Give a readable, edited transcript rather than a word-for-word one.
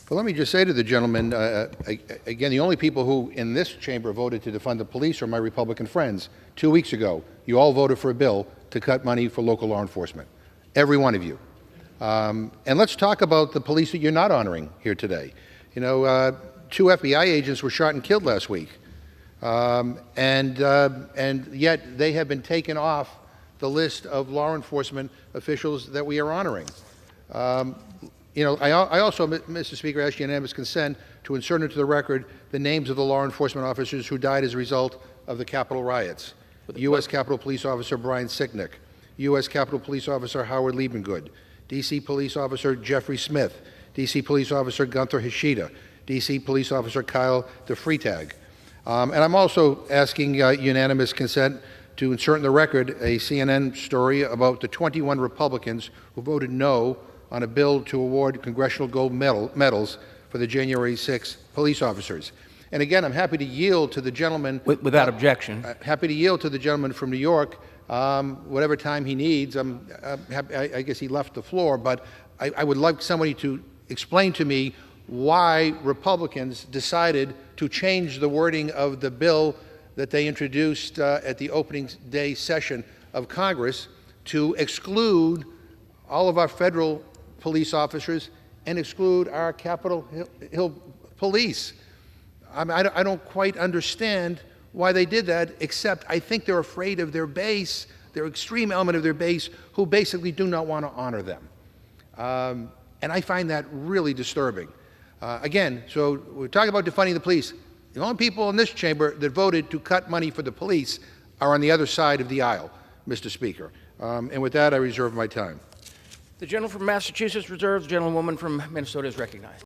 Well, let me just say to the gentleman, again, the only people who in this chamber voted to defund the police are my Republican friends. 2 weeks ago, you all voted for a bill to cut money for local law enforcement. Every one of you. And let's talk about the police that you're not honoring here today. You know, 2 FBI agents were shot and killed last week. And yet they have been taken off the list of law enforcement officials that we are honoring. You know, I also, Mr. Speaker, ask unanimous consent to insert into the record the names of the law enforcement officers who died as a result of the Capitol riots. U.S. Capitol Police Officer Brian Sicknick, U.S. Capitol Police Officer Howard Liebengood, D.C. Police Officer Jeffrey Smith, D.C. Police Officer Gunther Hashida, D.C. Police Officer Kyle DeFreetag. And I'm also asking unanimous consent to insert in the record a CNN story about the 21 Republicans who voted no on a bill to award Congressional Gold medals for the January 6th police officers. And again, I'm happy to yield to the gentleman. Without objection. Happy to yield to the gentleman from New York whatever time he needs. I guess he left the floor, but I would like somebody to explain to me why Republicans decided to change the wording of the bill that they introduced at the opening day session of Congress to exclude all of our federal police officers and exclude our Capitol Hill police. I don't quite understand why they did that, except I think they're afraid of their base, their extreme element of their base, who basically do not want to honor them. And I find that really disturbing. Again, so we're talking about defunding the police. The only people in this chamber that voted to cut money for the police are on the other side of the aisle, Mr. Speaker. And with that, I reserve my time. The gentleman from Massachusetts reserves. The gentlewoman from Minnesota is recognized.